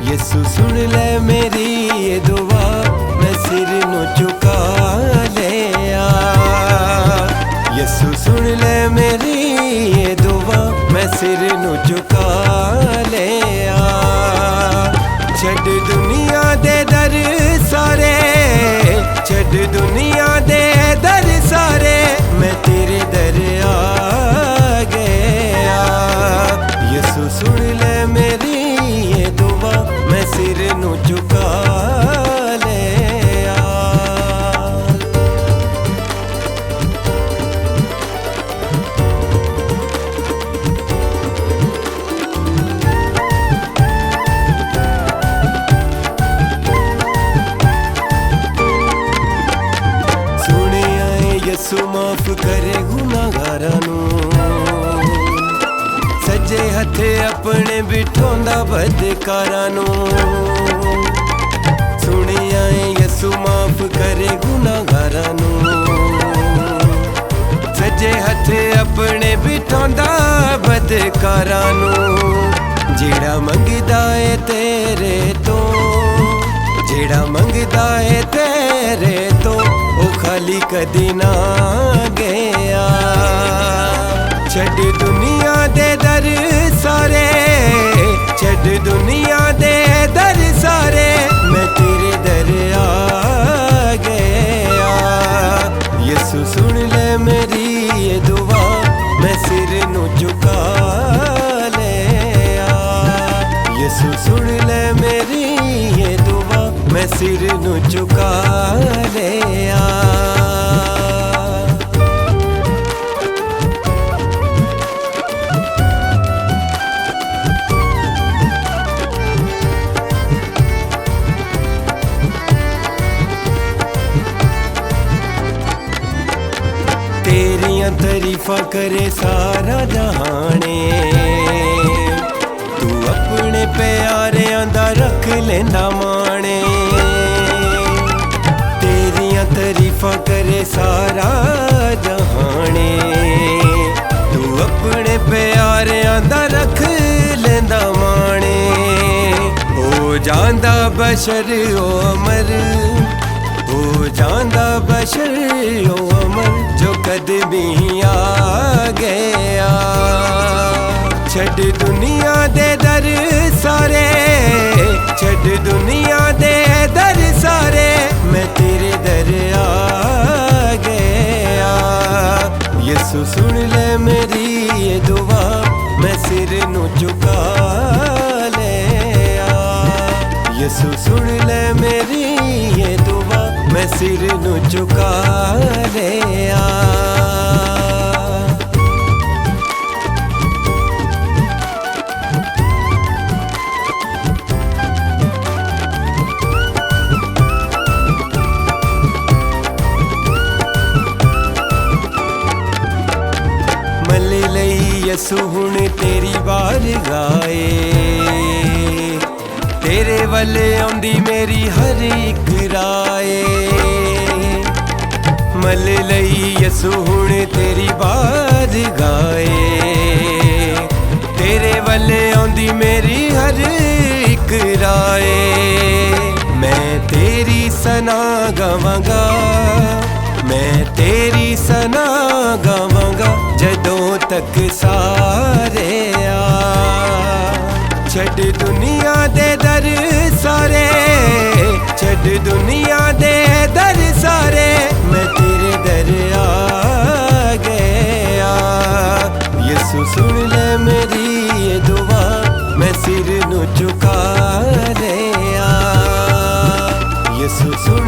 यसू सुन ले मेरी ये दुआ, मैं सिर नू झुका लिया। यसू सुन ले मेरी ये दुआ, मैं सिर नू झुका लिया। छड़ दुनिया दे दर सारे, छड़ दुनिया दे दर सारे, मैं तेरे दर आ गया। यसू सुन ले मेरी ये दुआ, मैं सिर नू झुका लिया। सुनिया यसू माफ करे गुनाहगारां नू, सज्जे हथे अपने बिठोंदा बदकारां नू। सुनिया यसू माफ करे गुनाहगारां नू, सज्जे हथे अपने बिठोंदा बदकारां नू। जेड़ा मंगदा है तेरे तो, जेड़ा मंगदा है तेरे तो, ओ खाली कदी ना गया। छड़ दुनिया दे दर सारे, छड़ दुनिया दे दर सारे, मैं तेरे दर आ गया। यसू सुन ले मेरी ये दुआ, मैं सिर नू झुका लिया। यसू सुन ले मेरी ये दुआ, मैं सिर नू झुका लिया। तेरियां तारीफा करे सारा जहाने, तू अपने प्यारियां दा रख लेंदा माने। तेरियां तारीफा करे सारा जहाने, तू अपने प्यारियां दा रख लेंदा माने। हो जांदा बशर ओ अमर, हो जांदा बशर ओ अमर, जो कदमी आ गया। छड़ दुनिया दे दर सारे, छड़ दुनिया दे दर सारे, मैं तेरे दर आ गया। यसू सुन ले मेरी ये दुआ, मैं सिर नू झुका लिया। यसू सुन ले मेरी ये दुआ, मैं सिर नू झुका लिया। मल लई यसू हुण तेरी बार गाए, तेरे वल्ले आंदी मेरी हर इक राए। मल लई यसू हुण तेरी बार गाए, तेरे वल्ले आंदी मेरी हर इक राए। मैं तेरी सना गावांगा, मैं तेरी सना गावांगा, जदों तक सारे आ। छड़ दुनिया दे दर सारे, छड़ दुनिया दे दर सारे, मैं तेरे दर आ गया। यसू सुन ले मेरी ये दुआ, मैं सिर नू झुका लिया। यसू सुन